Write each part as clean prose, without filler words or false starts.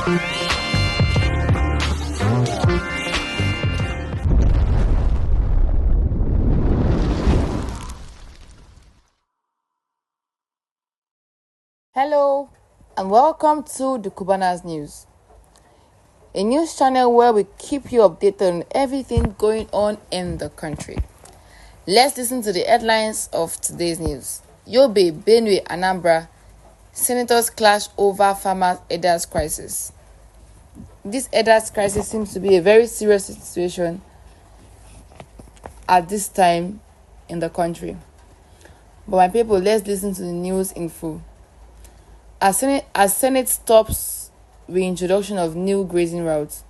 Hello and welcome to the Cubanas News, a news channel where we keep you updated on everything going on in the country. Let's listen to the headlines of today's news. Yobe, Benue, Anambra, senators clash over farmers' herders crisis. This herders crisis seems to be a very serious situation at this time in the country. But my people, let's listen to the news in full. As Senate stops reintroduction of new grazing routes,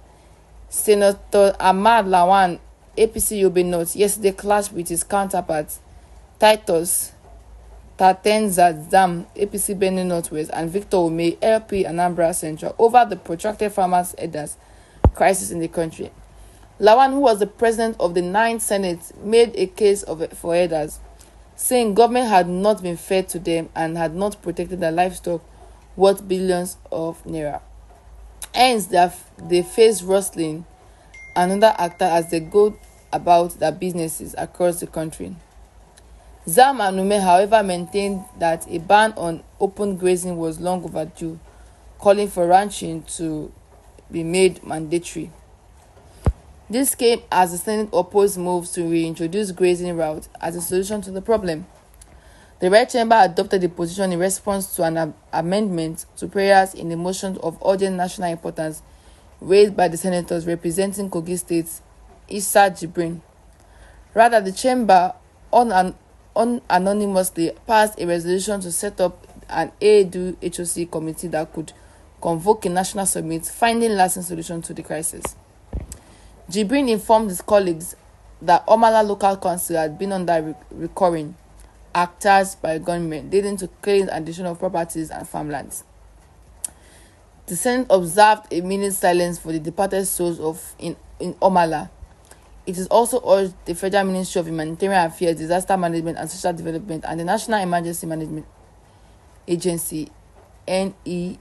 Senator Ahmad Lawan, APC Yobe North, yesterday clashed with his counterpart, Titus Tatenza Zam, APC Benue Northwest, and Victor Ume, LP Anambra Central, over the protracted farmers' herders crisis in the country. Lawan, who was the president of the 9th Senate, made a case for herders, saying government had not been fair to them and had not protected their livestock worth billions of naira. Hence, they face rustling another actor as they go about their businesses across the country. Zam and Ume, however, maintained that a ban on open grazing was long overdue, calling for ranching to be made mandatory. This came as the Senate opposed moves to reintroduce grazing routes as a solution to the problem. The Red Chamber adopted the position in response to an amendment to prayers in the motion of urgent national importance raised by the senators representing Kogi State, Issa Jibrin. Rather, the Chamber unanimously passed a resolution to set up an AEDU HOC committee that could convoke a national summit, finding lasting solution to the crisis. Jibrin informed his colleagues that Omala Local Council had been under recurring actors by government, leading to claims and addition of properties and farmlands. The Senate observed a minute silence for the departed souls in Omala. It is also urged the Federal Ministry of Humanitarian Affairs, Disaster Management and Social Development and the National Emergency Management Agency (NEMA)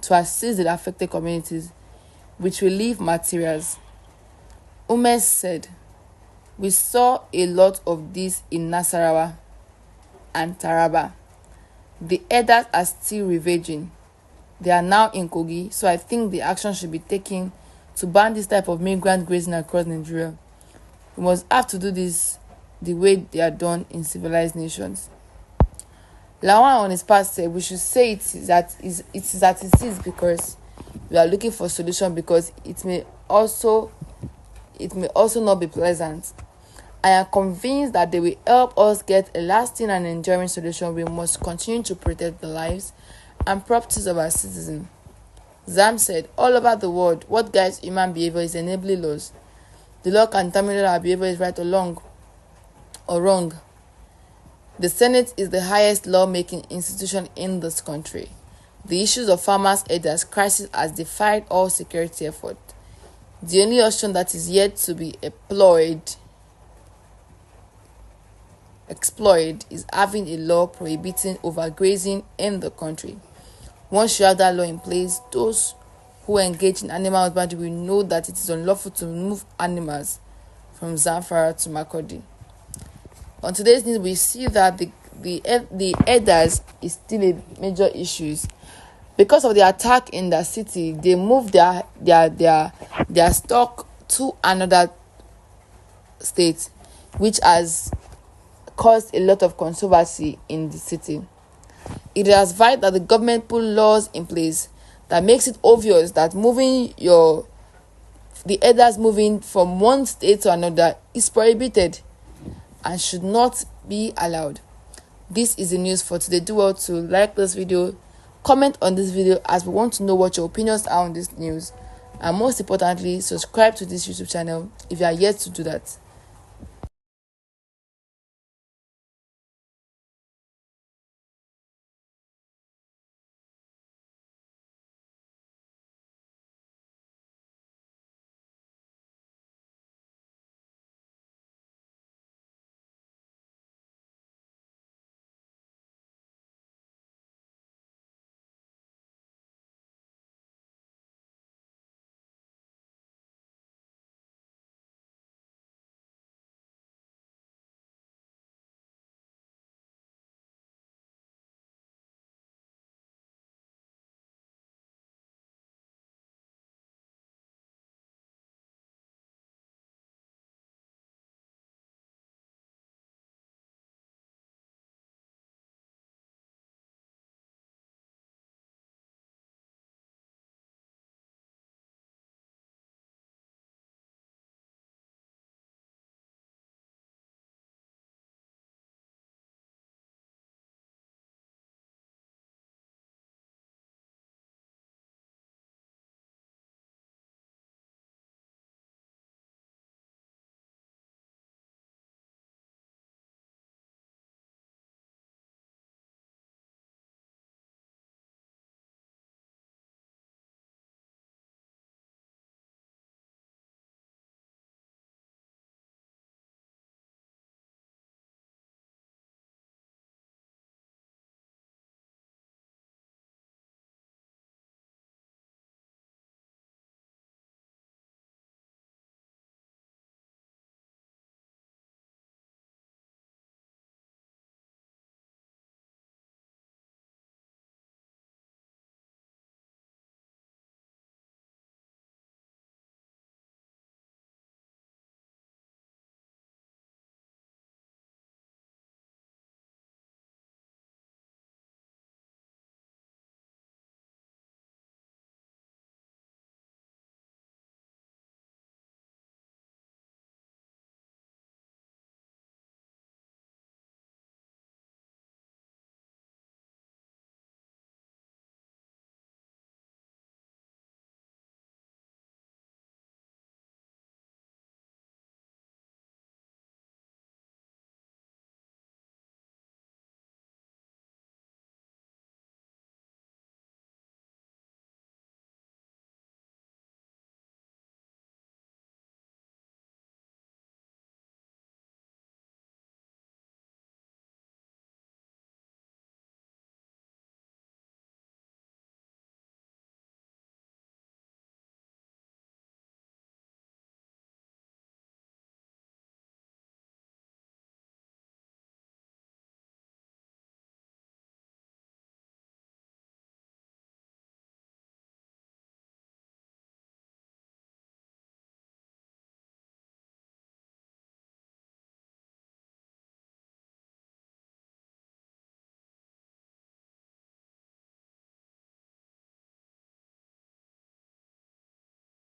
to assist the affected communities with relief materials. Ume said, "We saw a lot of this in Nasarawa and Taraba. The herders are still ravaging. They are now in Kogi, so I think the action should be taken to ban this type of migrant grazing across Nigeria. We must have to do this the way they are done in civilized nations." Lawan on his part said, "We should say it is as it is because we are looking for a solution, because it may also not be pleasant. I am convinced that they will help us get a lasting and enduring solution. We must continue to protect the lives and properties of our citizens." Zam said, "All over the world, what guides human behavior is enabling laws. The law can determine whether our behavior is right or wrong. The Senate is the highest lawmaking institution in this country. The issues of farmers' herders crisis has defied all security effort. The only option that is yet to be explored is having a law prohibiting overgrazing in the country. Once you have that law in place, those who engage in animal husbandry will know that it is unlawful to move animals from Zamfara to Makurdi." On today's news, we see that the herders is still a major issue. Because of the attack in the city, they moved their stock to another state, which has caused a lot of controversy in the city. It is vital that the government put laws in place that makes it obvious that the herders moving from one state to another is prohibited and should not be allowed. This is the news for today. Do well to like this video, comment on this video, as we want to know what your opinions are on this news, and most importantly, subscribe to this YouTube channel if you are yet to do that.